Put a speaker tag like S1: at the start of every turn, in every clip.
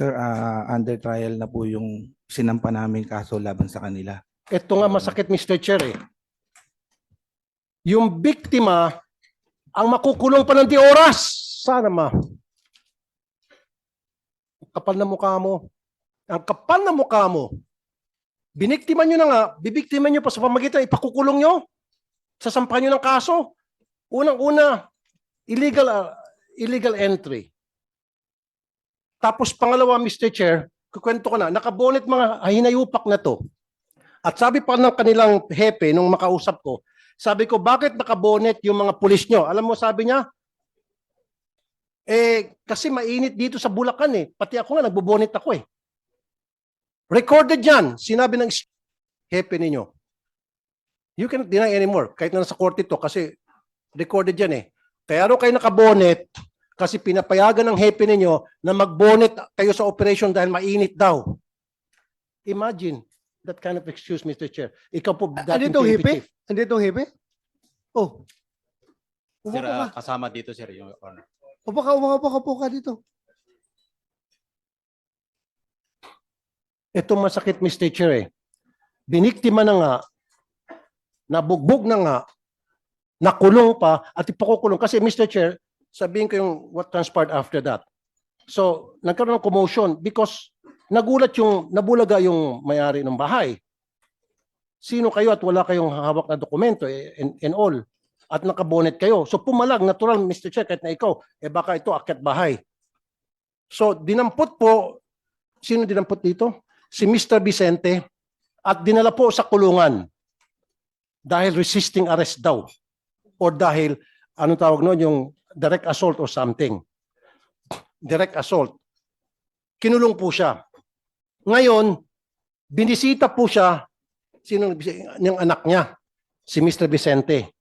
S1: Sir, under trial na po yung sinampa namin kaso laban sa kanila.
S2: Ito nga masakit, Mr. Chair eh. Yung biktima, ang makukulong pa ng di oras. Sana ma. Ang kapal na mukha mo. Ang kapal na mukha mo. Biniktima nyo na nga, bibiktima nyo pa sa pamagitan, ipakukulong nyo. Sasampahan nyo ng kaso. Unang-una, illegal entry. Tapos pangalawa, Mr. Chair, kukwento ko na, nakabonet mga hinayupak na to. At sabi pa ng kanilang hepe, nung makausap ko, sabi ko, bakit nakabonet yung mga pulis nyo? Alam mo, sabi niya, kasi mainit dito sa Bulacan eh. Pati ako nga, nagbobonet ako eh. Recorded yan, sinabi ng hepe ninyo. You cannot deny anymore, kahit na nasa korte to, kasi recorded yan eh. Kaya ro kayo nakabonet, kasi pinapayagan ng hepe ninyo na magbonet kayo sa operation dahil mainit daw. Imagine that kind of excuse, Mr. Chair. Ikaw po, dating
S3: Andito
S2: PNP
S3: hipe?
S2: chief.
S3: Andito hipe? Oh. Upo
S4: Sir,
S3: ka.
S4: kasama dito, sir, yung honor.
S3: Upo ka dito.
S2: Ito masakit, Mr. Chair eh. Biniktima na nga, nabugbog na nga, nakulong pa, at ipakukulong. Kasi Mr. Chair, sabihin ko yung what transpired after that. So, nagkaroon ng commotion because nabulaga yung may-ari ng bahay. Sino kayo at wala kayong hawak na dokumento and all. At nakabonet kayo. So, pumalag, natural, Mr. Chair, kahit na ikaw, baka ito akyat bahay. So, dinampot po, sino dinampot dito? Si Mr. Vicente at dinala po sa kulungan dahil resisting arrest daw or dahil, ano tawag noon, yung direct assault or something. Direct assault. Kinulong po siya. Ngayon, binisita po siya, sino yung anak niya? Si Mr. Vicente.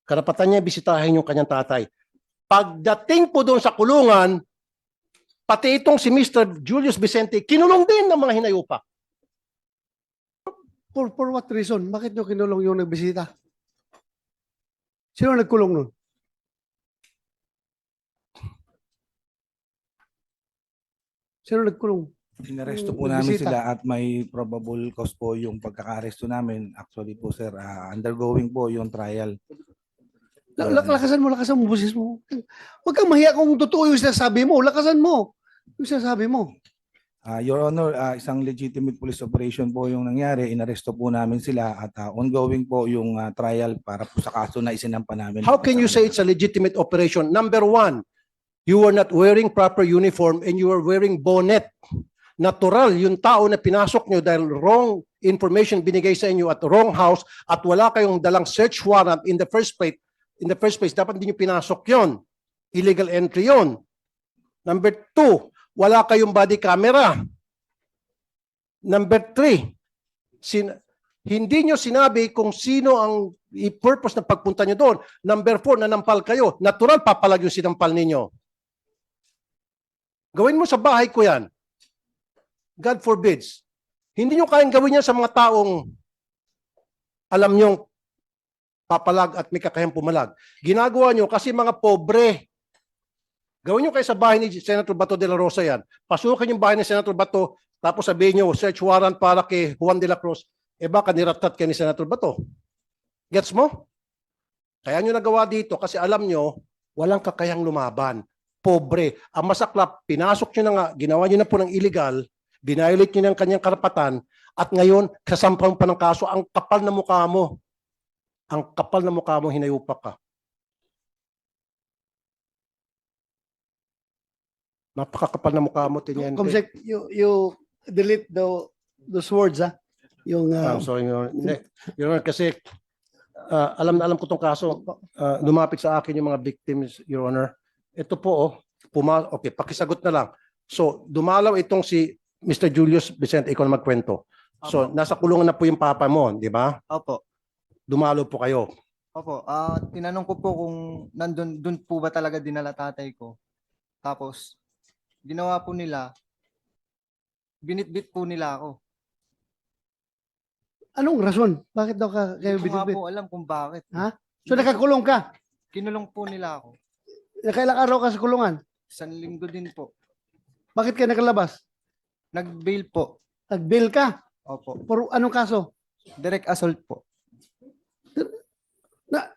S2: Karapatan niya bisitahin yung kanyang tatay. Pagdating po doon sa kulungan, pati itong si Mr. Julius Vicente, kinulong din ng mga hinayupak.
S3: For what reason? Bakit nyo kinulong yung nagbisita? Sino nagkulong nun? Sino nagkulong?
S1: Inaresto po
S3: Yung
S1: namin
S3: bisita.
S1: sila at may probable cause po yung pagkaka-aresto namin. Actually po sir, undergoing po yung trial.
S3: Lakasan mo busis mo. Huwag kang mahiya kung totoo yung sinasabi mo. Lakasan mo yung sinasabi mo.
S1: Your Honor, isang legitimate police operation po yung nangyari. Inaresto po namin sila at ongoing po yung trial para po sa kaso na isinampa namin.
S2: How can you say it's a legitimate operation? Number one, you were not wearing proper uniform and you were wearing bonnet. Natural, yung tao na pinasok nyo dahil wrong information binigay sa inyo at wrong house at wala kayong dalang search warrant in the first place, dapat hindi nyo pinasok yon. Illegal entry yon. Number two, wala kayong body camera. Number three, hindi nyo sinabi kung sino ang purpose ng pagpunta nyo doon. Number four, nanampal kayo. Natural, papalag yung sinampal ninyo. Gawin mo sa bahay ko yan. God forbids. Hindi nyo kayang gawin yan sa mga taong alam nyong papalag at may kakayang pumalag. Ginagawa nyo kasi mga pobre. Gawin nyo kayo sa bahay ni Senator Bato de la Rosa yan. Pasukin yung bahay ni Senator Bato, tapos sabihin nyo, search warrant para kay Juan de la Cruz. Baka niratat kayo ni Senator Bato. Gets mo? Kaya nyo nagawa dito kasi alam nyo, walang kakayang lumaban. Pobre. Ang masaklap, pinasok nyo na nga, ginawa nyo na po ng illegal, binayolate nyo ng kanyang karapatan, at ngayon, kasampang pa ng kaso, ang kapal na mukha mo. Ang kapal na mukha mo, hinayupak ka. Napakakapal na mukha mo, Teniente.
S3: Comsec, you delete those words, ha? Yung,
S2: Sorry, Your Honor. Hindi. Your Honor, kasi alam na alam ko tong kaso. Lumapit sa akin yung mga victims, Your Honor. Ito po, okay, pakisagot na lang. So, dumalaw itong si Mr. Julius Vicente, ikaw na magkwento. So, nasa kulungan na po yung papa mo, di ba?
S5: Opo.
S2: Dumalaw po kayo.
S5: Opo. Tinanong ko po kung dun po ba talaga dinala tatay ko. Tapos, ginawa po nila, binitbit po nila ako.
S3: anong rason? Bakit daw kayo
S5: Hindi ko nga
S3: binibit?
S5: po alam kung bakit.
S3: Ha? So nakakulong ka?
S5: Kinulong po nila ako.
S3: Kailang araw ka sa kulungan?
S5: 1 linggo din po.
S3: Bakit ka nakalabas?
S5: Nag-bail po.
S3: Nag-bail ka?
S5: Opo.
S3: Pero anong kaso?
S5: Direct assault po.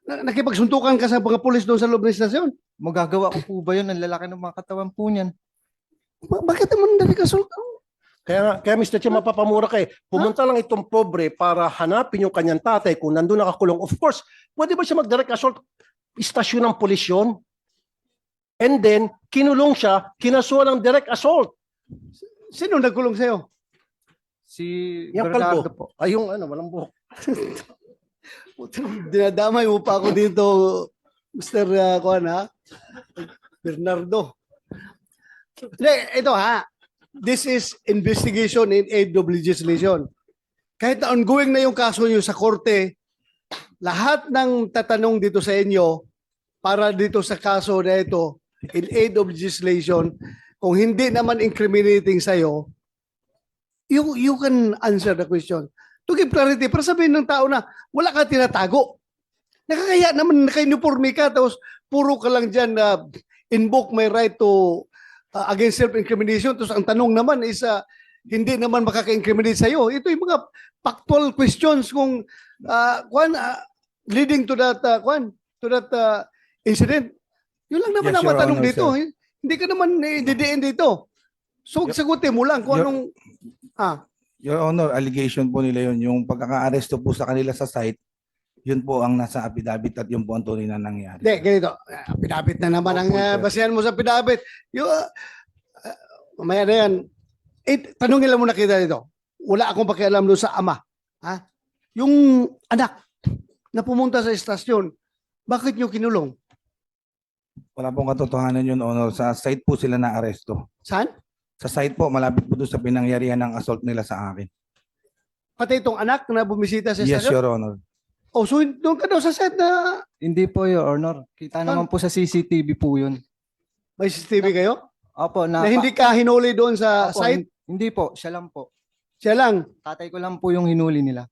S3: Nakipagsuntukan ka sa mga pulis doon sa loob ng istasyon?
S5: Magagawa ko po ba yun? Ang lalaki ng mga katawan po niyan.
S3: Bakit naman nakikasulta?
S2: Kaya Mr. Chair, mapapamura ka eh. Pumunta lang itong pobre para hanapin yung kanyang tatay kung nandun nakakulong. Of course, pwede ba siya mag-direct assault? Istasyon ng pulis yun. And then, kinulong siya, kinasuhan ng direct assault.
S3: Sino nagkulong sa'yo?
S5: Si
S2: Yung
S5: Bernardo
S2: kalbo.
S5: po.
S2: Ay, yung walang buhok.
S3: Dinadamay mo pa ako dito, Mr. Kuan, ha? Bernardo. Hindi, ito ha. This is investigation in aid of legislation. Kahit na ongoing na yung kaso nyo sa korte, lahat ng tatanong dito sa inyo para dito sa kaso na ito, in aid of legislation, kung hindi naman incriminating sa'yo, you can answer the question. To give clarity, para sabihin ng tao na wala ka tinatago. Nakakaya naman naka-uniforme ka, tapos puro ka lang dyan na invoke my right to against self-incrimination. Tapos ang tanong naman is hindi naman makaka-incriminate sa'yo. Ito yung mga factual questions kung leading to that incident. Yun lang naman
S1: Yes,
S3: ang
S1: Your
S3: matanong
S1: Honor,
S3: dito.
S1: sir.
S3: Hindi ka naman didiin dito. So, sagutin mo lang kung
S1: Your-
S3: anong...
S1: Your Honor, allegation po nila yun. Yung pagkaka-aresto po sa kanila sa site, yun po ang nasa affidavit at yun po ang tunay na nangyari.
S3: Hindi, ganito. Pidabit na naman ang
S1: Opo, sir.
S3: basihan mo sa pidabit. Yung, mamaya na yan. Tanungin lang muna kita dito. Wala akong pakialam doon sa ama. Ha? Yung anak na pumunta sa estasyon, bakit nyo kinulong?
S1: Wala pong katotohanan yun, Honor. Sa site po sila na-aresto.
S3: Saan?
S1: Sa site po, malapit po doon sa pinangyarihan ng assault nila sa akin.
S3: Pati itong anak na bumisita sa
S1: Yes,
S3: estasyon?
S1: Your Honor.
S3: Oh, so doon ka daw sa set na
S5: Hindi po, Your Honor. Kita naman po sa CCTV po yun.
S3: may CCTV kayo?
S5: Opo,
S3: Na hindi ka hinuli doon sa
S5: Opo,
S3: site?
S5: hindi po, siya lang po.
S3: Siya lang.
S5: Tatay ko lang po yung hinuli nila.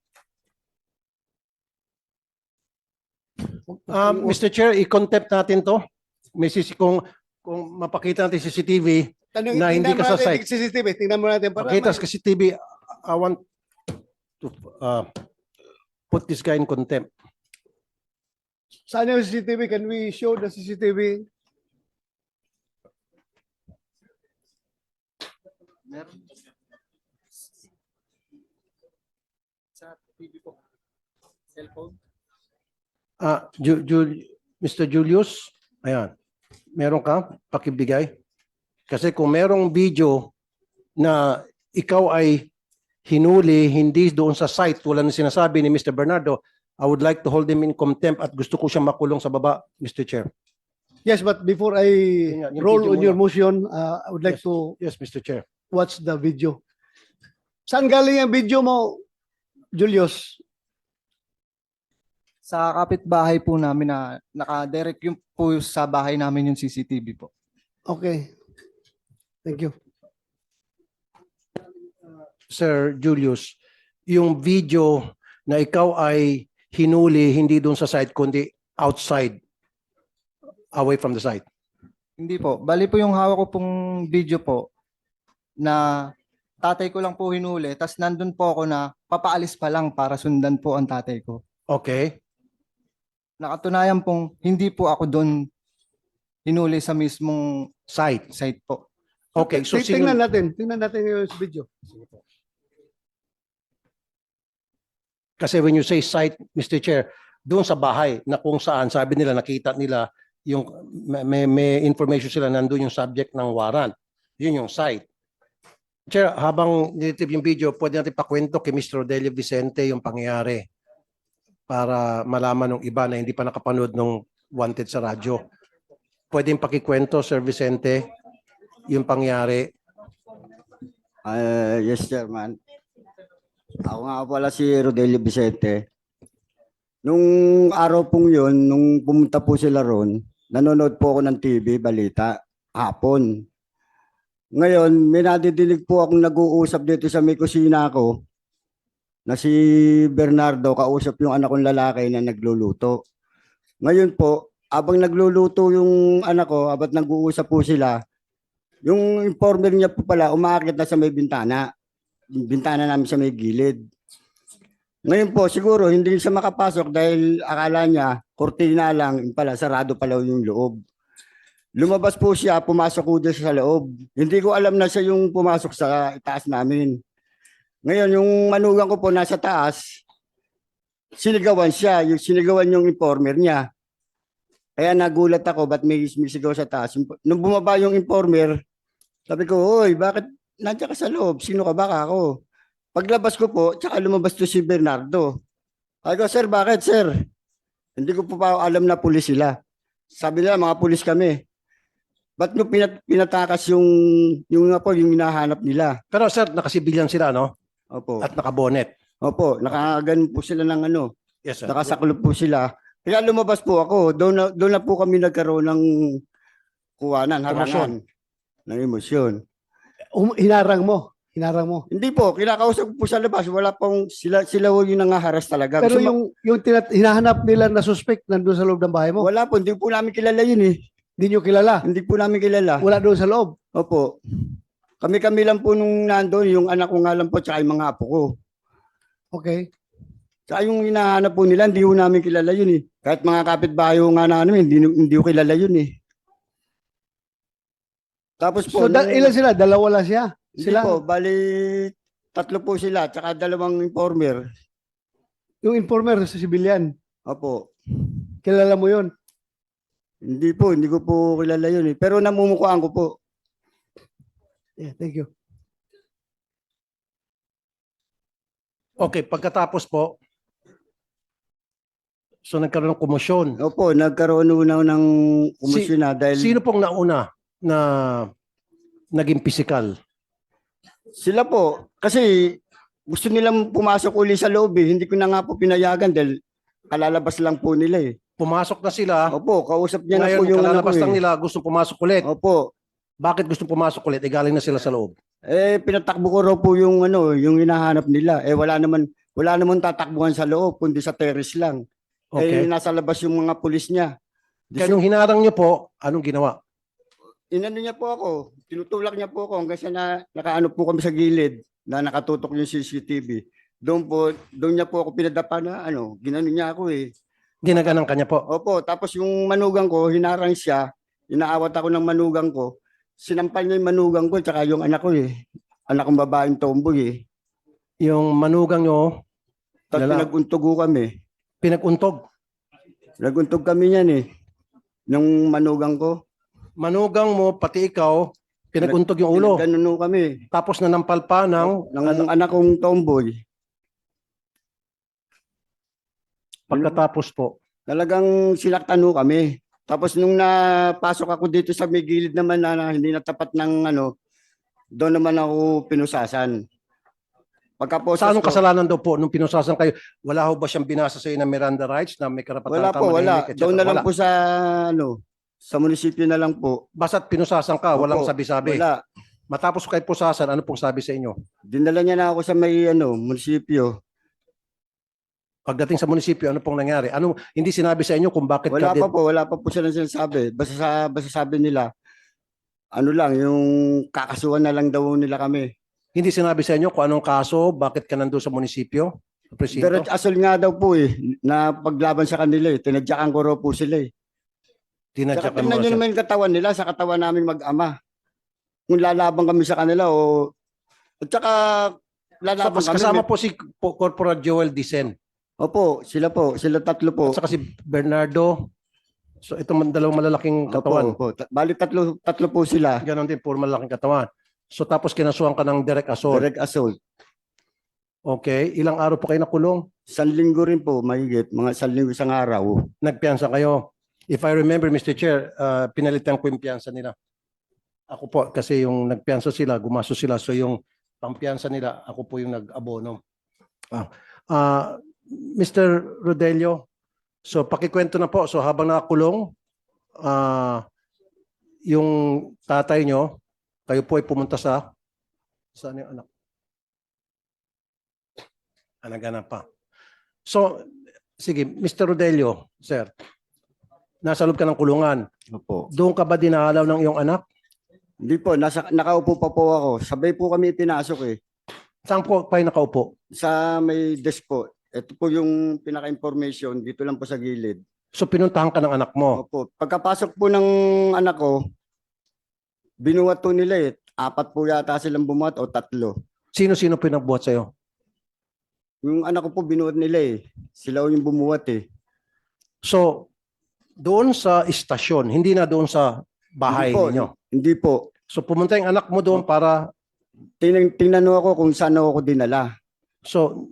S2: Mr. Chair, i-contempt natin to. Kung mapakita natin CCTV, na hindi ka sa site.
S3: CCTV. Tingnan mo natin. Para
S2: pakita sa CCTV, I want to put this guy in contempt.
S3: Saan yung CCTV? Can we show the CCTV?
S5: Meron. Sa TV po. Cellphone.
S2: Mr. Julius, ayan, meron ka, pakibigay. Kasi kung merong video na ikaw ay hinuli, hindi doon sa site, wala na sinasabi ni Mr. Bernardo, I would like to hold him in contempt at gusto ko siya makulong sa baba, Mr. Chair.
S3: Yes, but before I
S2: Yung
S3: roll
S2: video
S3: on your
S2: muna.
S3: motion, I would like
S2: Yes.
S3: to
S2: Yes, Mr. Chair.
S3: watch the video. Saan galing ang video mo, Julius?
S5: Sa kapitbahay po namin na naka-direct yung po sa bahay namin yung CCTV po.
S3: Okay. Thank you.
S2: Sir Julius, yung video na ikaw ay hinuli hindi doon sa site kundi outside, away from the site.
S5: Hindi po. Bali po yung hawak ko pong video po na tatay ko lang po hinuli tas nandun po ako na papaalis pa lang para sundan po ang tatay ko.
S2: Okay?
S5: Nakatunayan pong hindi po ako doon hinuli sa mismong site po.
S2: Okay, so
S3: Tingnan natin. Tingnan natin yung video.
S2: kasi when you say site, Mr. Chair, doon sa bahay na kung saan sabi nila nakita nila yung may information sila nandun yung subject ng warrant. Yun yung site. Chair, habang nilitib yung video, pwede natin pakwento kay Mr. Rodelio Vicente yung pangyayari para malaman ng iba na hindi pa nakapanood ng wanted sa radyo. Pwede yung pakikwento, Sir Vicente, yung pangyayari.
S4: Yes, Chairman. Ako nga pala si Rodelio Vicente. Nung araw pong yun, nung pumunta po sila ron, nanonood po ako ng TV, balita, hapon. Ngayon, may nadidinig po akong nag-uusap dito sa may kusina ko na si Bernardo, kausap yung anak kong lalaki na nagluluto. Ngayon po, abang nagluluto yung anak ko, abang nag-uusap po sila, Yung informer niya po pala, umaakit na sa may bintana. Yung bintana namin sa may gilid. Ngayon po, siguro hindi siya makapasok dahil akala niya, kortina lang, yung pala, sarado pala yung loob. Lumabas po siya, pumasok po siya sa loob. Hindi ko alam na siya yung pumasok sa itaas namin. Ngayon, yung manugang ko po nasa taas, sinigawan siya, yung sinigawan yung informer niya. Kaya nagulat ako, ba't may sigaw sa taas? Nung bumaba yung informer, sabi ko, "Hoy, bakit nandiyan ka sa loob? Sino ka ba ako?" Paglabas ko po, tsaka lumabas to si Bernardo. Sabi ko, "Sir, bakit, sir?" Hindi ko po pa alam na pulis sila. Sabi nila, mga pulis kami. Ba't nyo pinatakas yung hinahanap nila?
S2: Pero sir, nakasibilyan sila, no?
S4: Opo.
S2: At nakabonet.
S4: Opo, nakagan po sila ng ano,
S2: Yes, sir.
S4: nakasaklop po sila. Kaya lumabas po ako. Doon na po kami nagkaroon ng kuwanan, harangan, ng emosyon.
S3: Hinarang mo. Hinarang mo.
S4: Hindi po, kinakausap ko po sa labas. Wala pong sila yung nangaharas talaga.
S3: Pero
S4: Gusto
S3: yung hinahanap nila na suspect nandun sa loob ng bahay mo,
S4: wala po, hindi po namin kilala yun eh.
S3: hindi nyo kilala.
S4: Hindi po namin kilala.
S3: Wala doon sa loob.
S4: Opo. Kami lang po nung nandoon, yung anak ko nga lang po, tsaka yung mga apo ko.
S3: Okay.
S4: Tsaka yung hinahanap po nila, hindi po namin kilala yun eh. Kahit mga kapitbahay nga namin, hindi ko kilala yun eh. Tapos po,
S3: Ilan sila? Dalawa lang siya.
S4: hindi
S3: Sila,
S4: po, bali, 3 po sila, tsaka 2 informer.
S3: yung informer sa civilian.
S4: Opo.
S3: Kilala mo yun.
S4: Hindi po, hindi ko po kilala yun eh. Pero namumukhaan ko po.
S3: Yeah, thank you.
S2: Okay, pagkatapos po, so nagkaroon ng komosyon.
S4: Opo, nagkaroon una ng kumusyon na dahil
S2: Sino pong nauna na naging physical?
S4: sila po, kasi gusto nilang pumasok uli sa loob eh. Hindi ko na nga po pinayagan dahil kalalabas lang po nila eh.
S2: Pumasok na sila.
S4: Opo, kausap niya na
S2: Ngayon,
S4: po yung anak ko
S2: kalalabas lang
S4: eh.
S2: nila, gustong pumasok ulit.
S4: Opo,
S2: Bakit gustong pumasok ulit? Eh, galing na sila sa loob.
S4: pinatakbo ko raw po yung yung hinahanap nila. Wala naman tatakbuhan sa loob, kundi sa terrace lang.
S2: Okay.
S4: Nasa labas yung mga pulis niya.
S2: Kaya nung hinarang niyo po, anong ginawa?
S4: Inano niya po ako, tinutulak niya po ako hanggang sa nakaano po kami sa gilid na nakatutok yung CCTV. Doon niya po ako pinadapa na ginano niya ako eh.
S2: Ginaganang kanya po.
S4: Opo, tapos yung manugang ko, hinarang siya, inaawat ako ng manugang ko, sinampal niya yung manugang ko, tsaka yung anak ko eh. Anak kong babaeng tomboy eh.
S2: Yung manugang nyo,
S4: Tapos
S2: Lala.
S4: pinag-untugo kami.
S2: pinaguntog.
S4: Naguntog kami niyan eh. Nung manugang ko.
S2: Manugang mo, pati ikaw, pinaguntog yung ulo.
S4: Ganun kami.
S2: Tapos nanampal pa ng
S4: Ng anak kong tomboy.
S2: pagkatapos po.
S4: Talagang sinaktan ho kami. Tapos nung napasok ako dito sa may gilid naman na hindi natapat ng doon naman ako pinusasan. Pagkaposas
S2: Sa anong
S4: ko,
S2: kasalanan daw po nung pinusasan kayo? Wala ho ba siyang binasa sa iyo ng Miranda rights na may karapatan
S4: wala
S2: ka
S4: po, wala.
S2: manahimik, etc.?
S4: Doon na lang
S2: Wala.
S4: po sa munisipyo na lang po.
S2: Basta't pinusasan ka, walang
S4: Opo,
S2: sabi-sabi.
S4: Wala.
S2: Matapos kayo pusasan, ano pong sabi sa inyo?
S4: Dinala niya na ako sa may munisipyo.
S2: Pagdating sa munisipyo, ano pong nangyari? Ano, hindi sinabi sa inyo kung bakit
S4: Wala
S2: ka
S4: pa po, wala pa po silang sinasabi. Basta sabi nila, yung kakasuhan na lang daw nila kami.
S2: hindi sinabi sa inyo kung anong kaso, bakit ka nandoon sa munisipyo? Sa presinto?
S4: Direct asol nga daw po eh, na paglaban sa kanila eh. Tinadyakan ko raw po sila eh.
S2: Tinadya
S4: Saka
S2: ka mo
S4: tingnan nyo
S2: siya.
S4: naman yung katawan nila sa katawan namin mag-ama. Kung lalaban kami sa kanila o... At saka lalaban
S2: Tapos
S4: kami.
S2: kasama po si Corporal Joel Dicen
S4: Opo, sila 3 po.
S2: at saka si Bernardo. So itong dalawang malalaking katawan.
S4: Opo. Bali 3 po sila.
S2: Ganon din, puro malalaking katawan. So tapos kinasuhan ka ng direct assault.
S4: Direct assault.
S2: Okay. Ilang araw po kayo nakulong?
S4: 1 linggo rin po, mahigit. Mga 1 linggo isang araw.
S2: Nagpiyansa kayo. If I remember, Mr. Chair, pinalitan ko yung piyansa nila. Ako po, kasi yung nagpiyansa sila, gumasto sila. So yung pampiyansa nila, ako po yung nag-abono. Mr. Rodelio, so pakikwento na po. So habang nakakulong, yung tatay nyo, kayo po ay pumunta sa saan yung anak? Anak pa. So, sige, Mr. Rodelio, sir, nasa loob ka ng kulungan.
S4: Opo.
S2: Doon ka ba dinalaw ng iyong anak?
S4: Hindi po, nakaupo pa po ako. Sabay po kami pinasok eh.
S2: Saan po kayo nakaupo?
S4: Sa may desk po. Ito po yung pinaka-information. Dito lang po sa gilid.
S2: So pinuntahan ka ng anak mo.
S4: Opo. Pagkapasok po ng anak ko, binuhat po nila eh. 4 po yata silang bumuhat o 3.
S2: Sino-sino pinagbuhat sa'yo?
S4: Yung anak ko po binuhat nila eh. Sila yung bumuhat eh.
S2: So, doon sa istasyon, hindi na doon sa bahay
S4: Hindi po,
S2: ninyo.
S4: Hindi po.
S2: So pumunta yung anak mo doon para,
S4: Tingnan ako kung saan ako dinala.
S2: so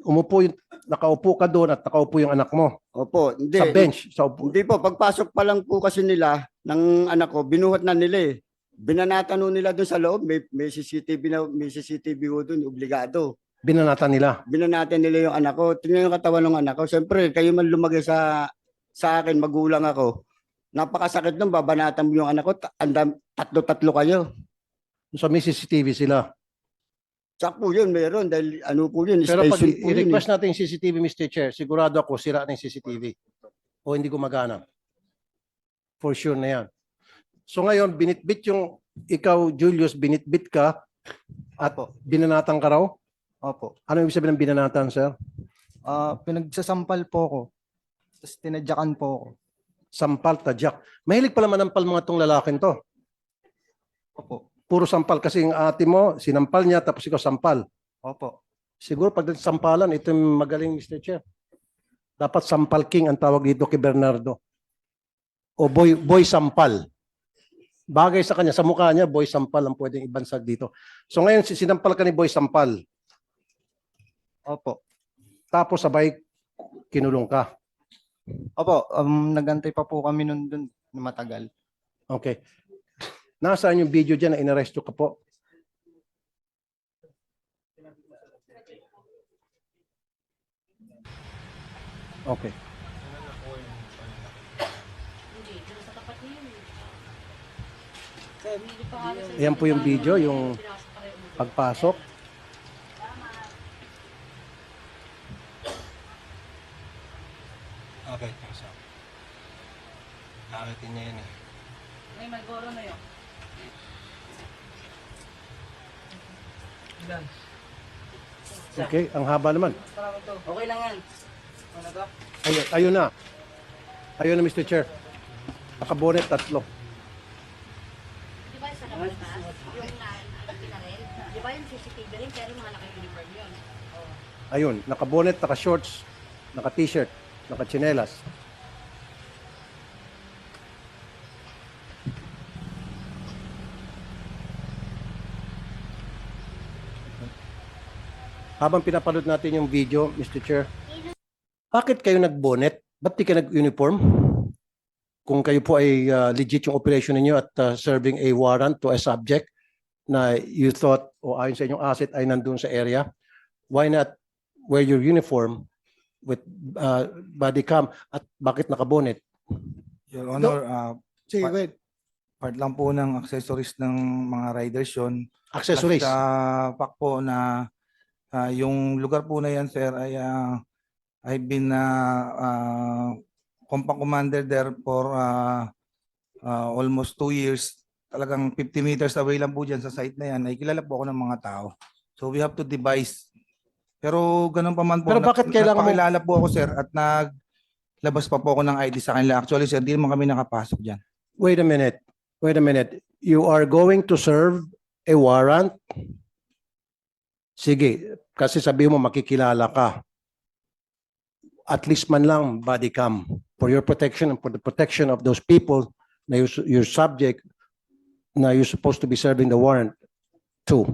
S2: nakaupo ka doon at nakaupo yung anak mo
S4: Opo. Hindi.
S2: sa bench. Sa upo.
S4: Hindi po. Pagpasok pa lang po kasi nila ng anak ko, binuhat na nila eh. Binanatan nun nila doon sa loob. May CCTV ho doon. Obligado.
S2: Binanatan nila.
S4: Binanatan nila yung anak ko. Tingnan yung katawan ng anak ko. Siyempre, kayo man lumagay sa akin, magulang ako. Napakasakit nung babanatan mo yung anak ko. Tatlo kayo.
S2: So may CCTV sila.
S4: Tsak po yun, meron. Dahil ano po yun,
S2: Pero pag
S4: station po yun.
S2: i-request natin yung CCTV, Mr. Chair, sigurado ako sira na yung CCTV. O hindi gumagana. For sure na yan. So ngayon, binitbit yung, ikaw, Julius, binitbit ka at
S5: Opo.
S2: binanatan ka raw?
S5: Opo.
S2: Ano ibig sabihin ng binanatan, sir?
S5: Pinagsasampal po ako. Tapos tinadyakan po ako.
S2: Sampal, tadyak. Mahilig pala manampal mga tong lalaking to.
S5: Opo.
S2: Puro sampal kasi yung ate mo, sinampal niya tapos ikaw sampal.
S5: Opo.
S2: Siguro pag sampalan, ito yung magaling, Mr. Chair. Dapat sampal king ang tawag dito kay Bernardo. O boy sampal. Bagay sa kanya, sa mukha niya, boy sampal ang pwedeng ibansag dito. So ngayon, sinampal ka ni boy sampal.
S5: Opo.
S2: Tapos sabay, kinulong ka.
S5: Opo. Nagantay pa po kami nun dun na matagal.
S2: Okay. Nasaan yung video dyan na inaresto ka po? Okay. Ayan po yung video, yung pagpasok. Okay, pasok. Nakakitin niya yun eh. Okay, ang haba naman.
S6: Okay lang yan.
S2: Ayun na. Ayun na, Mr. Chair. Nakabonet 3.
S6: Di ba sa labas ba? Yung pinarel? Di ba yung CCTV rin pero mga naka-uniform yun?
S2: Ayun, nakabonet, naka-shorts, naka-t-shirt, naka-chinelas. Habang pinapanood natin yung video, Mr. Chair, bakit kayo nag-bonnet? Ba't di ka nag-uniform? Kung kayo po ay legit yung operation ninyo at serving a warrant to a subject na you thought o ayon sa inyong asset ay nandun sa area, why not wear your uniform with body cam at bakit naka-bonnet?
S1: Your Honor,
S3: Sige, wait.
S1: part lang po ng accessories ng mga riders yun.
S2: Accessories.
S1: At fact po na yung lugar po na yan, sir, ay I've been compound commander there for almost 2 years. Talagang 50 meters away lang po dyan sa site na yan. Ay kilala po ako ng mga tao. So we have to devise. Pero ganun pa man po.
S2: Pero bakit kailangan mo-
S1: Nagpakilala po ako, sir, at naglabas pa po ako ng ID sa kanila. Actually, sir, di naman kami nakapasok dyan.
S2: Wait a minute. Wait a minute. You are going to serve a warrant? Sige, kasi sabi mo makikilala ka. At least man lang body cam for your protection and for the protection of those people na your subject na you're supposed to be serving the warrant to.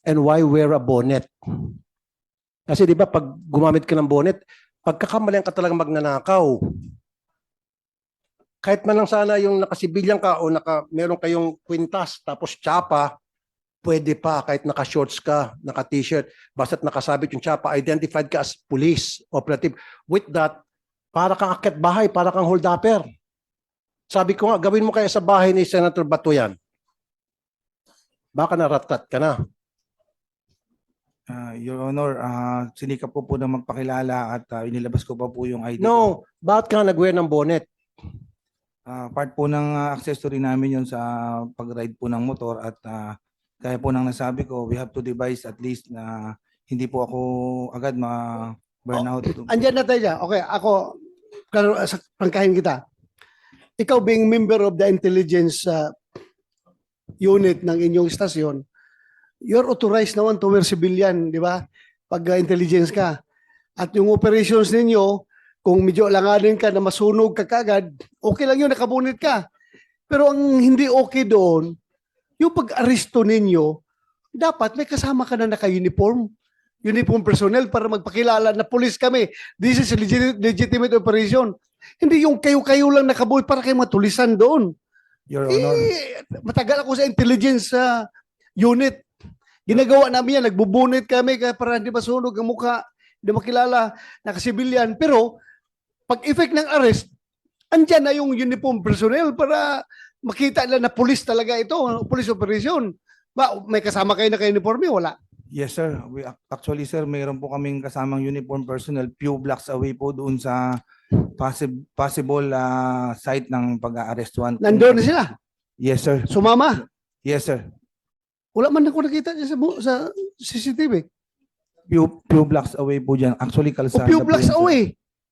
S2: And why wear a bonnet? Kasi di ba pag gumamit ka ng bonnet, pagkakamalian ka talagang magnanakaw. Kahit man lang sana yung nakasibilyan ka o meron kayong kwintas tapos tsapa, pwede pa kahit naka-shorts ka, naka-t-shirt, basta't nakasabit yung tsapa, identified ka as police, operative. With that, para kang akyat bahay, para kang hold-upper. Sabi ko nga, gawin mo kaya sa bahay ni Senator Bato yan. Baka naratat ka na.
S1: Your Honor, sinikap ko po na magpakilala at inilabas ko pa po yung ID ko.
S2: No, bakit ka nag-wear ng bonnet?
S1: Part po ng accessory namin yon sa pag-ride po ng motor at kaya po nang nasabi ko, we have to devise at least na hindi po ako agad ma-burnout.
S3: Andyan na tayo dyan. Okay, ako, prangkahin kita. Ikaw being member of the intelligence unit ng inyong istasyon, you're authorized naman to wear civilian, di ba? Pag intelligence ka. At yung operations ninyo, kung medyo alanganin ka na masunog ka kagad, okay lang yun, nakabunit ka. Pero ang hindi okay doon, yung pag-aresto ninyo, dapat may kasama ka na naka-uniform. Uniform personnel para magpakilala na police kami. This is a legitimate operation. Hindi yung kayo-kayo lang nakabuhit para kayo matulisan doon.
S1: Your Honor,
S3: Matagal ako sa intelligence unit. Ginagawa namin yan, nagbubunit kami para hindi masunog ang mukha, hindi makilala, naka-civilian. Pero pag effect ng arrest, andyan na yung uniform personnel para makita nila na police talaga ito, police operation. May kasama kayo na uniforme? Wala.
S1: yes sir. Actually sir, mayroon po kaming kasamang uniform personnel few blocks away po doon sa possible site ng pag-aarestuan.
S3: Nandoon na sila.
S1: Yes sir.
S3: Sumama.
S1: Yes sir.
S3: Wala man ako nakita dyan sa CCTV.
S1: Few blocks away po dyan. Actually,
S3: O
S1: kalsada
S3: few
S1: po
S3: blocks
S1: yun, sir.
S3: away.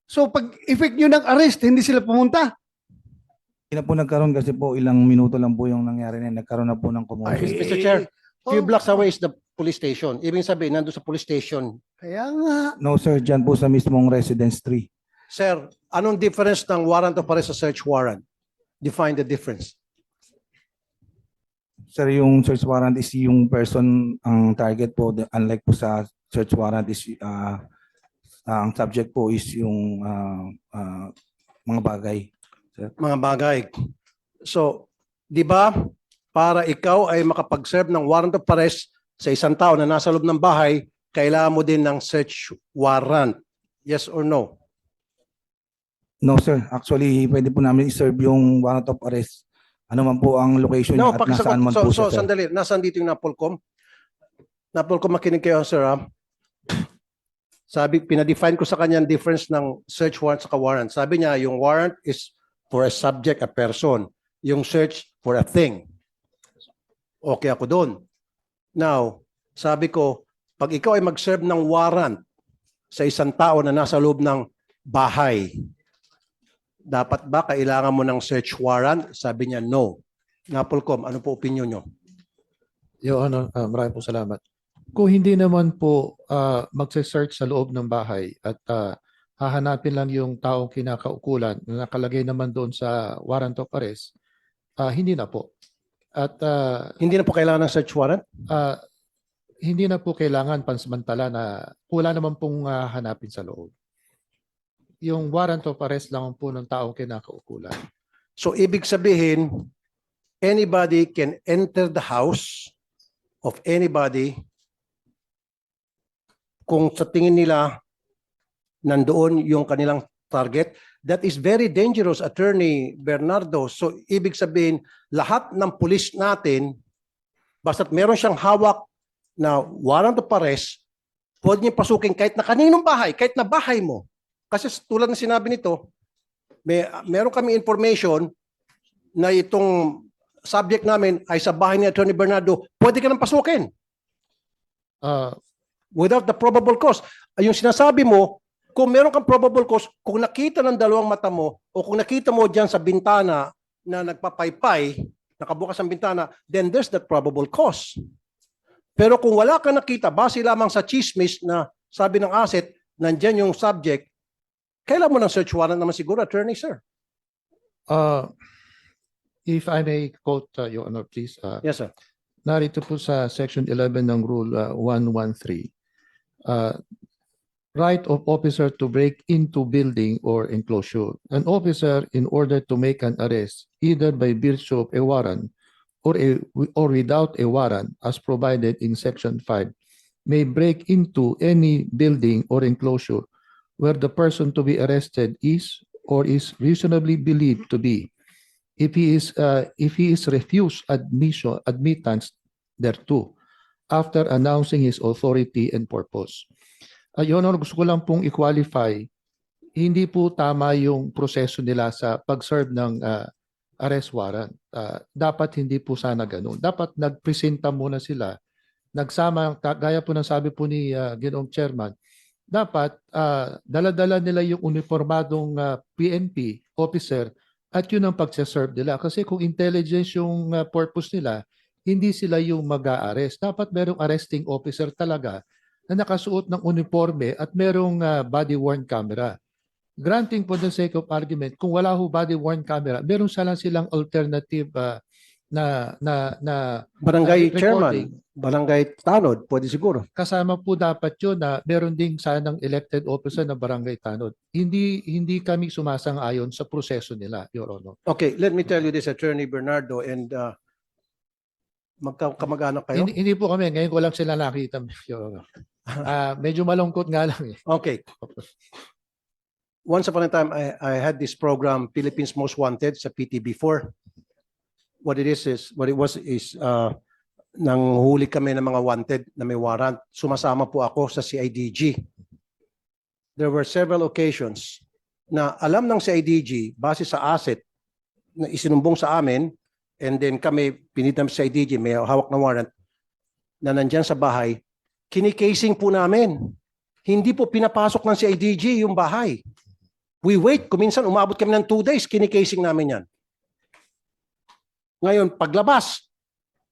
S3: So pag effect nyo ng arrest, hindi sila pumunta.
S1: Hindi na po nagkaroon kasi po ilang minuto lang po yung nangyari na nagkaroon na po ng commotion.
S2: Mr. Chair, few
S3: Oh,
S2: blocks away is the police station. Ibig sabihin, nandun sa police station.
S3: Kaya nga.
S1: No sir, dyan po sa mismong residence 3.
S2: Sir, anong difference ng warrant of arrest sa search warrant? Define the difference.
S1: Sir, yung search warrant is yung person ang target po. Unlike po sa search warrant is ang subject po is yung mga bagay.
S2: Mga bagay. So, di ba, para ikaw ay makapag-serve ng warrant of arrest sa isang tao na nasa loob ng bahay, kailangan mo din ng search warrant. Yes or no?
S1: No sir, actually pwede po namin i-serve yung warrant of arrest. Ano man po ang location niya at nasaan man po siya, sir.
S2: Sandali, nasaan dito yung Napolcom? Napolcom, makinig kayo, sir. Sabi, pinadefine ko sa kanya ang difference ng search warrant sa warrant. Sabi niya, yung warrant is for a subject, a person. Yung search for a thing. Okay ako doon. Now, sabi ko, pag ikaw ay mag-serve ng warrant sa isang tao na nasa loob ng bahay, dapat ba kailangan mo ng search warrant? Sabi niya, no. Napolcom, ano po opinion nyo?
S7: Your Honor, maraming po salamat. Kung hindi naman po magse-search sa loob ng bahay at hahanapin lang yung taong kinakaukulan na nakalagay naman doon sa warrant of arrest, hindi na po. At
S2: Hindi na po kailangan ng search warrant?
S7: hindi na po kailangan pansamantala na wala naman pong hanapin sa loob. Yung warrant of arrest lang po ng taong kinakaukulan.
S2: So, ibig sabihin, anybody can enter the house of anybody kung sa tingin nila nandoon yung kanilang target. That is very dangerous, Attorney Bernardo. So, ibig sabihin, lahat ng pulis natin, basta't meron siyang hawak na warrant of arrest, pwede niya pasukin kahit na kaninong bahay, kahit na bahay mo. Kasi tulad ng sinabi nito, meron kami information na itong subject namin ay sa bahay ni Attorney Bernardo, pwede ka nang pasukin without the probable cause. Ay, yung sinasabi mo, kung meron kang probable cause, kung nakita ng dalawang mata mo o kung nakita mo dyan sa bintana na nagpapaypay, nakabukas ang bintana, then there's that probable cause. Pero kung wala ka nakita, base lamang sa chismis na sabi ng asset, nandyan yung subject, kailan mo ng search warrant naman siguro, Attorney, sir?
S7: If I may quote, Your Honor, please.
S2: Yes, sir.
S7: Narito po sa Section 11 ng Rule 113. Right of officer to break into building or enclosure. An officer, in order to make an arrest, either by virtue of a warrant or without a warrant, as provided in Section 5, may break into any building or enclosure where the person to be arrested is or is reasonably believed to be. If he is refused admittance thereto, after announcing his authority and purpose. Your Honor, gusto ko lang pong i-qualify, hindi po tama yung proseso nila sa pag-serve ng arrest warrant. Dapat hindi po sana ganun. Dapat nagpresenta muna sila, nagsama, gaya po ng sabi po ni Ginoong Chairman, dapat dala-dala nila yung uniformadong PNP officer at yun ang pagsaserve nila. Kasi kung intelligence yung purpose nila, hindi sila yung mag-a-arrest. Dapat merong arresting officer talaga na nakasuot ng uniforme at merong body-worn camera. Granting for the sake of argument, kung wala ho body-worn camera, meron silang alternative na
S2: Barangay
S7: recording.
S2: chairman, barangay tanod, pwede siguro.
S7: Kasama po dapat yun na meron ding sanang elected officer na barangay tanod. Hindi kami sumasang-ayon sa proseso nila, Your Honor.
S2: Okay, let me tell you this, Attorney Bernardo, and magkamag-anak kayo?
S7: Hindi po kami, ngayon ko lang sila nakita, Your Honor. Medyo malungkot nga lang eh.
S2: Okay. Once upon a time, I had this program, Philippines Most Wanted, sa PTB4. What it was is, nanghuli kami ng mga wanted na may warrant. Sumasama po ako sa CIDG. There were several occasions na alam ng CIDG, base sa asset na isinumbong sa amin, and then kami, pinitam sa CIDG, may hawak na warrant, na nandyan sa bahay, kinikasing po namin. Hindi po pinapasok ng CIDG yung bahay. We wait, kuminsan umabot kami ng 2 days, kinikasing namin yan. Ngayon, paglabas,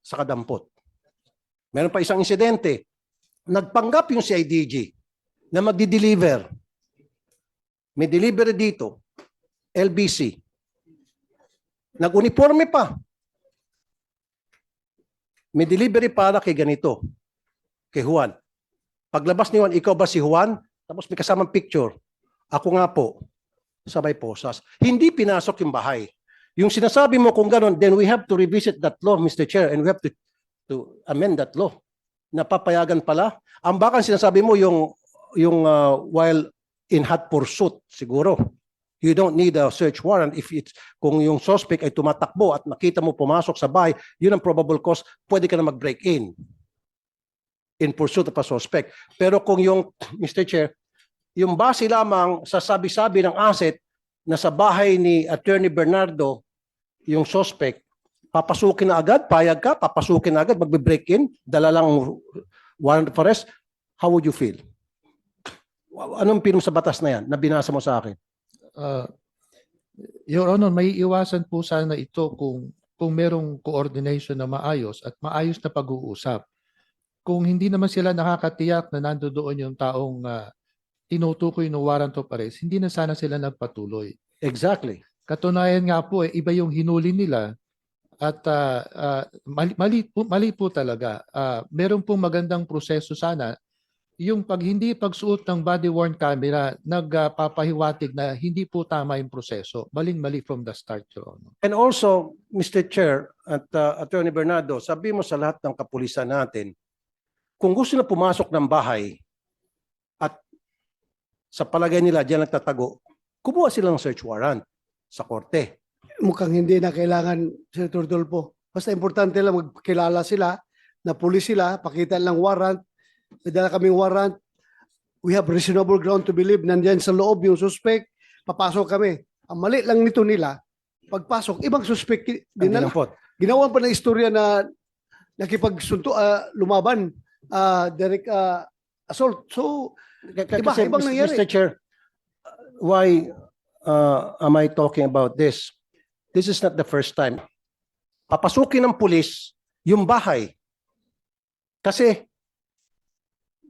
S2: sa kadampot. Meron pa isang insidente, nagpanggap yung CIDG na magdi-deliver. May delivery dito, LBC. Nag-uniforme pa. May delivery para kay ganito, kay Juan. Paglabas ni Juan, ikaw ba si Juan? Tapos may kasamang picture. Ako nga po, sabay posas. Hindi pinasok yung bahay. Yung sinasabi mo kung gano'n, then we have to revisit that law, Mr. Chair, and we have to amend that law. Napapayagan pala. Ang baka sinasabi mo yung while in hot pursuit, siguro. You don't need a search warrant kung yung suspect ay tumatakbo at nakita mo pumasok sa bahay, yun ang probable cause, pwede ka na mag-break in pursuit of a suspect. Pero kung yung, Mr. Chair, yung base lamang sa sabi-sabi ng asset na sa bahay ni Attorney Bernardo, yung suspect, papasukin na agad, payag ka, papasukin na agad, magbe-break in, dala lang warrant of arrest, how would you feel? Anong pinong sa batas na yan na binasa mo sa akin?
S7: Your Honor, may iwasan po sana ito kung merong coordination na maayos at maayos na pag-uusap. Kung hindi naman sila nakakatiyak na nandoon yung taong tinutukoy ng warrant of arrest, hindi na sana sila nagpatuloy.
S2: Exactly.
S7: Katunayan nga po, iba yung hinuli nila at mali po talaga. Meron pong magandang proseso sana. Yung hindi pagsuot ng body-worn camera, nagpapahiwatig na hindi po tama yung proseso. Maling-mali from the start, Your Honor.
S2: And also, Mr. Chair at Attorney Bernardo, sabi mo sa lahat ng kapulisan natin, kung gusto na pumasok ng bahay at sa palagay nila diyan nagtatago, kumuha sila ng search warrant sa korte.
S3: Mukhang hindi na kailangan, Senator Tulfo. Basta importante lang magkilala sila, na pulis sila, pakita lang warrant, may dala kaming warrant, we have reasonable ground to believe nandiyan sa loob yung suspect, papasok kami. Ang mali lang nito nila, pagpasok, ibang suspect dinala. Ginawa pa ng istorya na nakipagsunto, lumaban, direct assault. So, ibang nangyari.
S2: Mr. Chair, why am I talking about this? This is not the first time. Papasukin ng pulis yung bahay. Kasi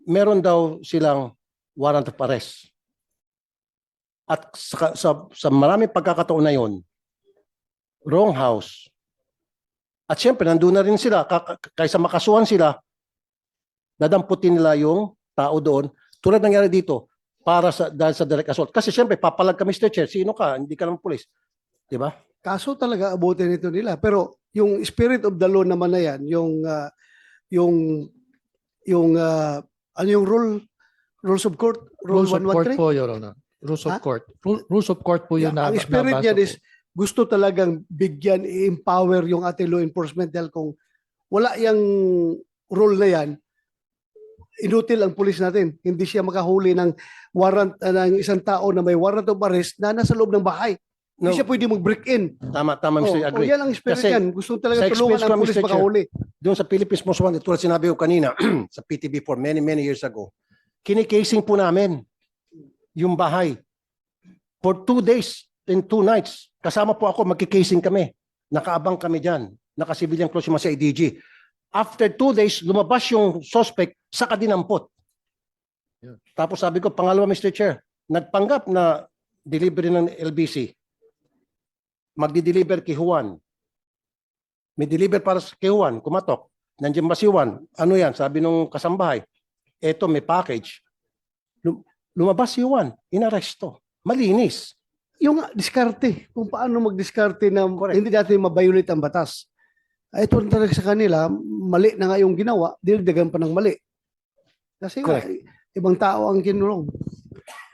S2: meron daw silang warrant of arrest. At sa maraming pagkakataon na yun, wrong house. At syempre, nandun na rin sila. Kaysa makasuhan sila, nadamputin nila yung tao doon. Tulad nangyari dito, dahil sa direct assault. Kasi syempre, papalag ka, Mr. Chair, sino ka? Hindi ka naman pulis. Diba?
S3: Kaso talaga abutin ito nila. Pero yung spirit of the law naman na yan, ano yung rules of court? Rule
S7: Rules of court
S3: 113?
S7: po, Your Honor. Rules of
S3: Ha?
S7: court. Rules of court po yun
S3: Yeah, ang spirit niya is gusto talagang bigyan, i-empower yung ating law enforcement dahil kung wala yung rule na yan, inutil ang pulis natin. Hindi siya makahuli ng warrant ng isang tao na may warrant of arrest na nasa loob ng bahay.
S2: No,
S3: Hindi siya pwede mag-break-in.
S2: tama, Mr.
S3: Oh,
S2: Agree.
S3: yan ang spirit
S2: Kasi
S3: yan. Gusto talaga
S2: sa
S3: tulungan
S2: experience ko,
S3: ang pulis
S2: Mr. Chair,
S3: makahuli.
S2: doon sa Philippines Most Wanted, tulad sinabi ko kanina sa PTV for many years ago, kinikasing po namin yung bahay. For 2 days and 2 nights, kasama po ako, magkikasing kami. Nakaabang kami dyan. Naka-civilian clothes yung mga sa IDG. After 2 days, lumabas yung suspect sa kadinampot.
S7: Yeah.
S2: Tapos sabi ko, pangalawa, Mr. Chair, nagpanggap na delivery ng LBC. Magdi-deliver kay Juan. May deliver para kay Juan, kumatok. Nandiyan ba si Juan? Ano yan? Sabi nung kasambahay, eto may package. Lumabas si Juan, inaresto. Malinis.
S3: Yung diskarte, kung paano mag-diskarte na
S2: Correct.
S3: hindi natin mabiolate ang batas. Ay, ito talaga sa kanila, mali na nga yung ginawa, dinagdagan pa ng mali. Kasi nga,
S2: Correct.
S3: ibang tao ang kinulong.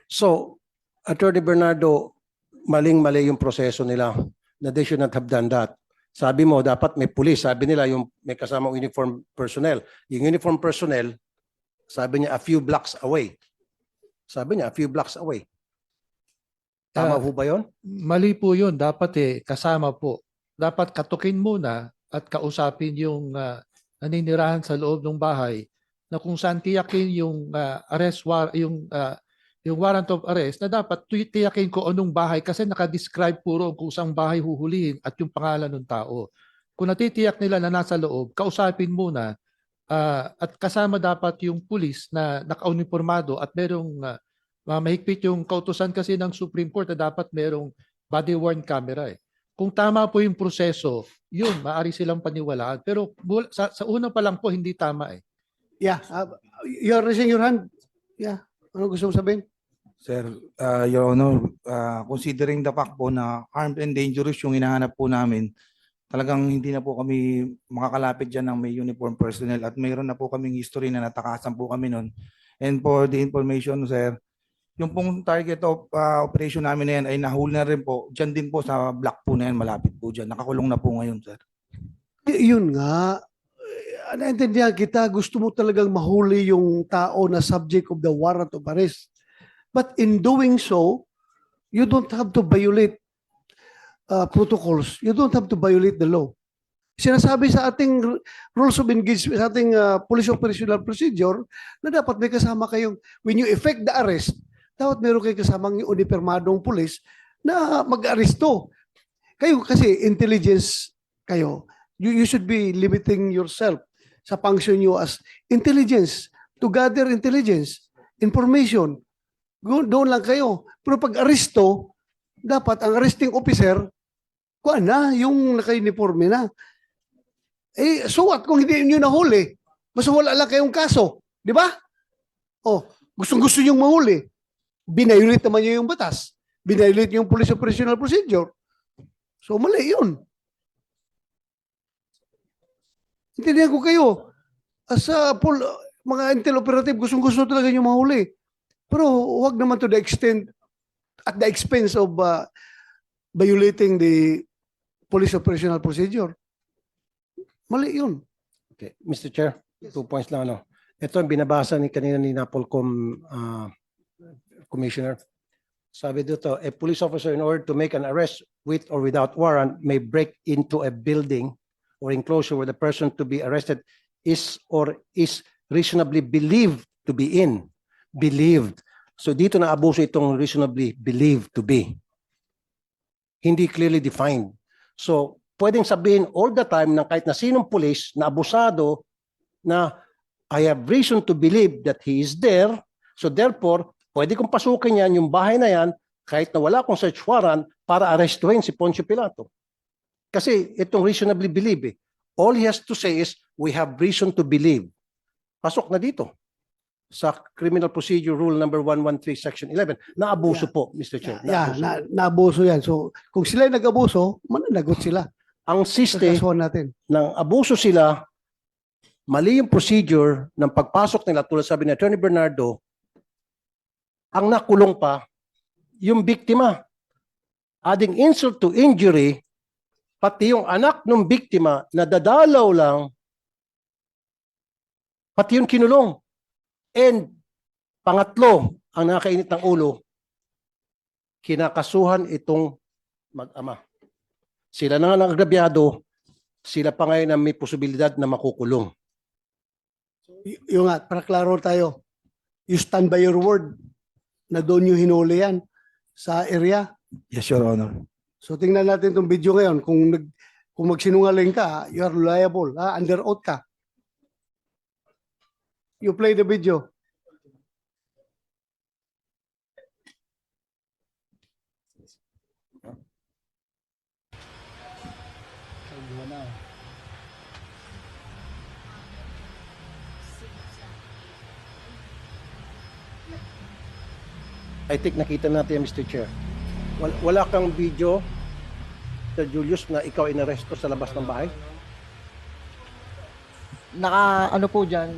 S2: So, Attorney Bernardo, maling-mali yung proseso nila na they should not have done that. Sabi mo, dapat may pulis. Sabi nila, yung may kasamang uniform personnel. Yung uniform personnel, sabi niya, a few blocks away. Sabi niya, a few blocks away. Tama ho ba yun?
S7: Mali po yun. Dapat kasama po. Dapat katukin muna at kausapin yung naninirahan sa loob ng bahay na kung saan tiyakin yung yung warrant of arrest na dapat tiyakin ko anong bahay kasi nakadescribe puro kung saan bahay huhulihin at yung pangalan ng tao. Kung natitiyak nila na nasa loob, kausapin muna at kasama dapat yung pulis na naka-uniformado at merong mahigpit yung kautusan kasi ng Supreme Court na dapat merong body-worn camera. Kung tama po yung proseso, yun, maaari silang paniwalaan. Pero sa una pa lang po, hindi tama .
S3: Yeah, you're raising your hand. Yeah, ano gusto mo sabihin?
S1: Sir, Your Honor, considering the fact po na armed and dangerous yung hinahanap po namin, talagang hindi na po kami makakalapit dyan ng may uniform personnel at mayroon na po kaming history na natakasan po kami nun. And for the information, sir, yung pong target of operation namin na yan ay nahuli na rin po. Dyan din po sa block po na yan, malapit po dyan. Nakakulong na po ngayon, sir.
S3: Yun nga, naintindihan kita, gusto mo talagang mahuli yung tao na subject of the warrant of arrest. But in doing so, you don't have to violate protocols. You don't have to violate the law. Sinasabi sa ating rules of engagement, sa ating police operational procedure, na dapat may kasama kayong, when you effect the arrest, dapat meron kayong kasamang unipermadong pulis na mag-aresto. Kayo kasi intelligence kayo. You should be limiting yourself sa function nyo as intelligence, to gather intelligence, information. Doon lang kayo. Pero pag aresto, dapat ang arresting officer, kuha na, yung naka-uniforme na. So what kung hindi nyo nahuli? Basta wala lang kayong kaso. Di ba? Gustong-gusto nyong mahuli. Binayulit naman nyo yung batas. Binayulit yung police operational procedure. So mali yun. Intindihan ko kayo. As mga intel operative, gustong-gusto talaga nyo mahuli. Pero huwag naman to the extent, at the expense of violating the police operational procedure. Mali yun.
S2: Okay. Mr. Chair, 2 points lang. Ito ang binabasa kanina ni Napolcom Commissioner. Sabi dito, a police officer in order to make an arrest with or without warrant may break into a building or enclosure where the person to be arrested is or is reasonably believed to be in. Believed. So dito na abuso itong reasonably believed to be. Hindi clearly defined. So pwedeng sabihin all the time ng kahit na sinong pulis na abusado na I have reason to believe that he is there. So therefore, pwede kong pasukin yan, yung bahay na yan, kahit na wala akong search warrant para arestuhin si Poncio Pilato. Kasi itong reasonably believe. All he has to say is, we have reason to believe. Pasok na dito sa Criminal Procedure Rule number 113, Section 11. Naabuso po, Mr. Chair.
S3: Naabuso yan. So kung sila nag-abuso, mananagot sila.
S2: Ang
S3: Sa
S2: siste
S3: kasuhan natin.
S2: ng abuso sila, mali yung procedure ng pagpasok nila tulad sabi ni Attorney Bernardo, ang nakulong pa yung biktima. Adding insult to injury, pati yung anak ng biktima na dadalaw lang, pati yung kinulong. And pangatlo, ang nakakainit ng ulo, kinakasuhan itong mag-ama. Sila na nga nagrabyado, sila pa ngayon na may posibilidad na makukulong.
S3: Yung nga, para klaro tayo, you stand by your word na doon yung hinuli yan sa area.
S1: Yes, Your Honor.
S3: So tingnan natin itong video ngayon. Kung magsinungaling ka, you are liable. Under oath ka. You play the video.
S2: I think nakita natin yan, Mr. Chair. Wala kang video, Sir Julius, na ikaw inaresto sa labas ng bahay?
S5: Ano po dyan,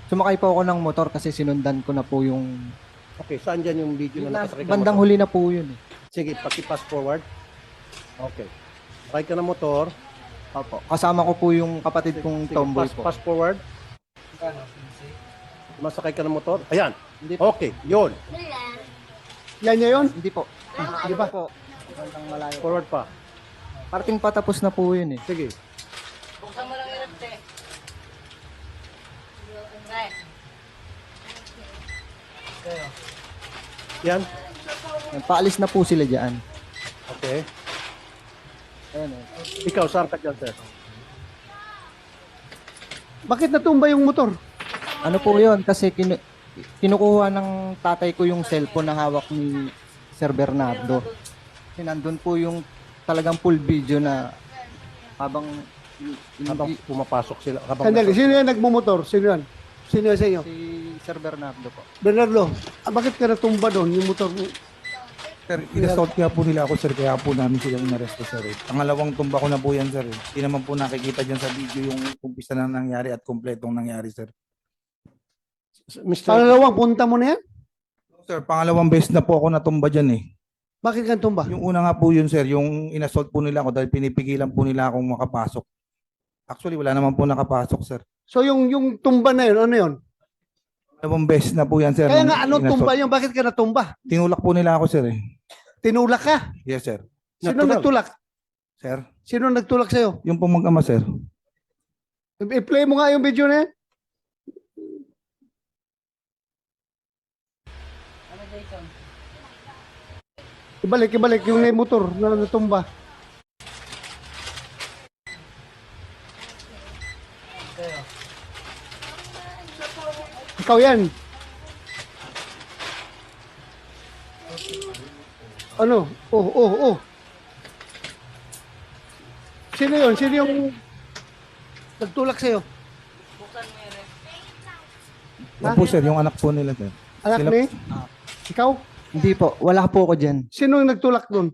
S5: sumakay po ako ng motor kasi sinundan ko na po yung
S2: Okay, saan dyan yung video na nakasakay ka ng
S5: bandang
S2: motor?
S5: huli na po yun eh.
S2: Sige, paki-fast forward. Okay. Sakay ka ng motor.
S5: Opo. Kasama ko po yung kapatid kong
S2: Sige,
S5: tomboy
S2: fast,
S5: po.
S2: fast forward. Masakay ka ng motor. Ayan.
S5: Hindi po.
S2: Okay, yun.
S3: Yan niya yun?
S5: Hindi po. Ano pa po? Bandang malayo.
S2: Forward pa.
S5: Parting patapos na po yun eh.
S2: Sige.
S6: Buksan mo lang yung rep, te. Right.
S2: Yan.
S5: Paalis na po sila dyan.
S2: Okay.
S5: Ayan eh.
S2: Ikaw, saan ka dyan, sir?
S3: Bakit natumba yung motor?
S5: Ano po yun? Kasi kinukuha ng tatay ko yung cellphone na hawak ni Sir Bernardo. Kasi nandun po yung talagang full video na habang
S2: Habang pumapasok sila. Habang
S3: Sandali, sino yan nagmumotor? Sino yan? Sino yan sa inyo?
S5: si Sir Bernardo po.
S3: Bernardo, bakit ka natumba doon yung motor mo?
S1: Sir, inassault kaya po nila ako, sir, kaya po namin silang inaresto, sir. Pangalawang tumba ko na po yan, sir. Hindi naman po nakikita dyan sa video yung umpisa na nangyari at kumpletong nangyari, sir.
S2: Mr.
S3: Pangalawang punta mo na yan?
S1: Sir, pangalawang beses na po ako natumba dyan eh.
S3: Bakit ka tumba?
S1: Yung una nga po yun, sir, yung inassault po nila ako dahil pinipigilan po nila akong makapasok. Actually, wala naman po nakapasok, sir.
S3: So yung tumba na yun, ano yun?
S1: Pangalawang beses na po yan, sir.
S3: Kaya
S1: nung
S3: nga, ano
S1: inassault.
S3: tumba yun? Bakit ka natumba?
S1: Tinulak po nila ako, sir eh.
S3: Tinulak ka?
S1: Yes, sir.
S3: Sino
S2: Natural.
S3: nagtulak?
S1: Sir,
S3: Sino nagtulak sa'yo?
S1: yung pong mag-ama, sir.
S3: I-play mo nga yung video na yan. Ibalik yung motor na natumba. Ikaw yan. Ano? Oh. Sino yun? Sino yung nagtulak sa'yo?
S1: Yan po, sir, yung anak po nila, sir.
S3: Anak
S1: Sila-
S3: ni? Ikaw?
S5: Hindi po, wala po ako dyan.
S3: Sino yung nagtulak doon?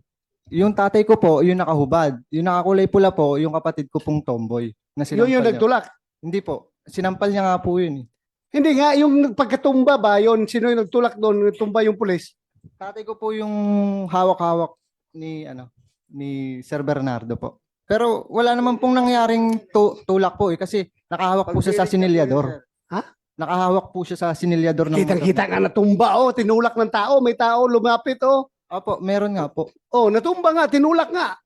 S5: Yung tatay ko po, yung nakahubad. Yung nakakulay pula po, yung kapatid ko pong tomboy. Na
S3: Yun yung
S5: sinampal niya.
S3: nagtulak.
S5: Hindi po. Sinampal niya nga po yun eh.
S3: Hindi nga, yung pagkatumba ba, yun, sino yung nagtulak doon, tumba yung pulis?
S5: Tatay ko po yung hawak-hawak ni Sir Bernardo po. Pero wala naman pong nangyaring tulak po eh kasi nakahawak po siya sa sinilyador.
S3: Ha?
S5: Nakahawak po siya sa sinilyador ng motor.
S3: Kita-kita nga natumba, oh, tinulak ng tao, may tao lumapit, oh.
S5: Opo, meron nga po.
S3: Oh, natumba nga, tinulak nga.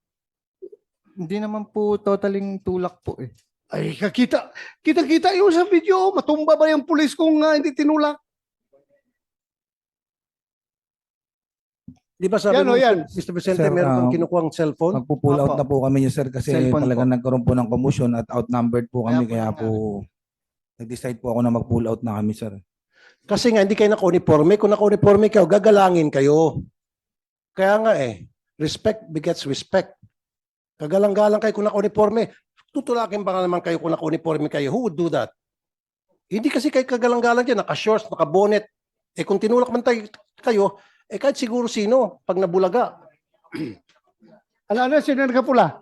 S5: Hindi naman po totaling tulak po eh.
S3: Ay, kita yung sa video, matumba ba yung pulis kung hindi tinulak?
S2: Di ba sabi
S3: Yan,
S2: mo,
S3: oh, yan.
S2: Mr. Vicente,
S1: Sir,
S2: meron kang kinukuhang cellphone?
S1: Magpo-pull out
S5: Opo.
S1: na po kami niya, sir, kasi
S5: Cellphone
S1: talagang
S5: po.
S1: nagkaroon po ng commotion at outnumbered po kami,
S5: Kaya
S1: kaya
S5: po
S1: po nag-decide po ako na mag-pull out na kami, sir.
S2: Kasi nga, hindi kayo naka-uniforme. Kung naka-uniforme kayo, gagalangin kayo. Kaya nga respect begets respect. Kagalang-galang kayo kung naka-uniforme. Tutulakin ba nga naman kayo kung naka-uniforme kayo? Who would do that? Hindi kasi kayo kagalang-galang dyan, naka-shorts, naka-bonnet. Kung tinulak man kayo, kahit siguro sino, pag nabulaga.
S3: Ano, sino nagkapula?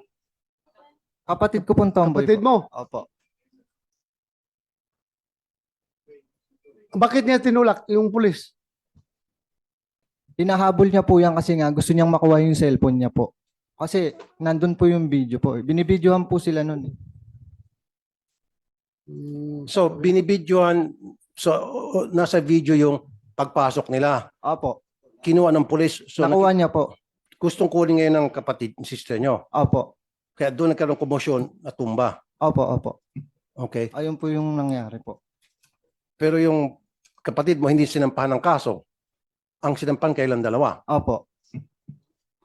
S5: Kapatid ko pong tomboy
S3: Kapatid
S5: po.
S3: mo.
S5: Opo.
S3: Bakit niya tinulak yung pulis?
S5: Hinahabol niya po yan kasi nga gusto niyang makuha yung cellphone niya po. Kasi nandun po yung video po. Binibidyohan po sila nun eh.
S2: So, binibidyohan, nasa video yung pagpasok nila.
S5: Opo.
S2: Kinuha ng pulis. So,
S5: Nakuha niya po.
S2: gustong kunin ngayon ng kapatid, sister nyo.
S5: Opo.
S2: Kaya doon nagkaroon komosyon at tumba.
S5: Opo, opo.
S2: Okay.
S5: Ayun po yung nangyari po.
S2: Pero yung kapatid mo hindi sinampahan ng kaso. Ang sinampahan kailan dalawa.
S5: Opo.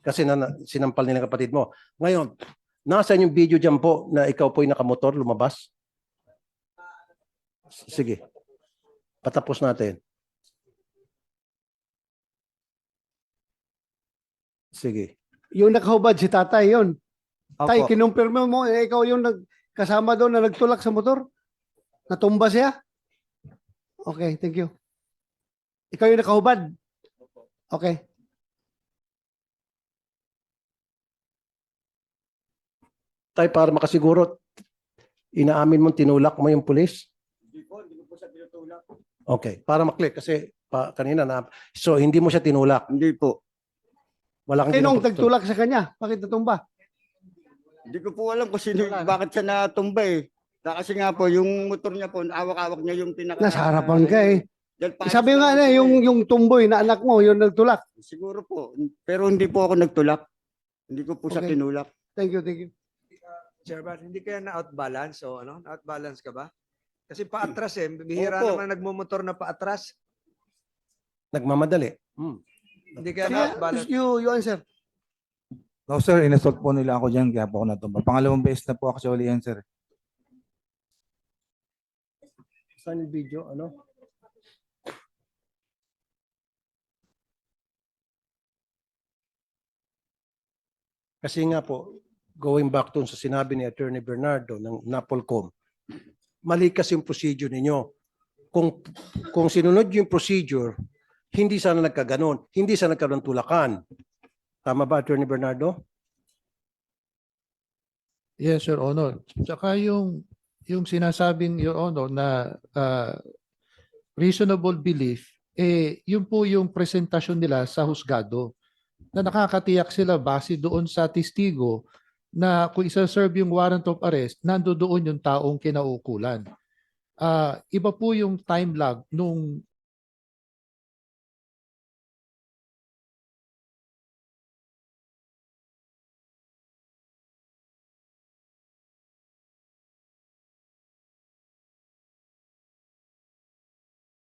S2: Kasi sinampal nila ng kapatid mo. Ngayon, nasaan yung video dyan po na ikaw po'y nakamotor lumabas? Sige. Patapos natin. Sige.
S3: Yung nakahubad si tatay yun. Tay,
S5: Opo.
S3: kinumpirma mo, ikaw yung kasama doon na nagtulak sa motor? Natumba siya? Okay, thank you. Ikaw yung nakahubad? Okay.
S2: Tay, para makasiguro, inaamin mo tinulak mo yung pulis?
S4: Hindi po siya tinutulak.
S2: Okay. Para maklik kasi kanina na. So, hindi mo siya tinulak.
S4: Hindi po.
S2: Wala kang
S3: Sinong
S2: tinutulak.
S3: nagtulak sa kanya? Bakit natumba?
S4: Hindi ko po alam kung sino,
S5: Wala na.
S4: bakit siya natumba eh. Kasi nga po, yung motor niya po, awak-awak niya yung pinaka...
S3: Nasa harapan ka eh.
S4: Dahil paalis
S3: Sabi nga
S4: lang
S3: na,
S4: siya eh.
S3: yung tumboy na anak mo, yung nagtulak.
S4: Siguro po. Pero hindi po ako nagtulak. Hindi ko po siya
S3: Okay.
S4: tinulak.
S3: Thank you, thank you.
S8: Chairman, hindi kaya na-outbalance o ano? Na-outbalance ka ba? Kasi paatras eh. Bihira
S4: Opo.
S8: naman nagmumotor na paatras.
S2: Nagmamadali.
S8: Hindi kaya
S3: Kaya,
S8: na-outbalance.
S3: you answer.
S1: No sir, inassault po nila ako dyan kaya po ako natumba. Pangalawang beses na po actually yan sir.
S2: Saan yung video? Ano? Kasi nga po, going back to sa sinabi ni Attorney Bernardo ng Napolcom, mali kasi yung procedure ninyo. Kung sinunod yung procedure, hindi sana nagkaganon, hindi sana nagkaroon tulakan. Tama ba, Attorney Bernardo?
S7: Yes, Your Honor. Tsaka yung sinasabing, Your Honor, na reasonable belief, yun po yung presentasyon nila sa husgado na nakakatiyak sila base doon sa testigo na kung isa-serve yung warrant of arrest, nandoon yung taong kinaukulan. Iba po yung time lag nung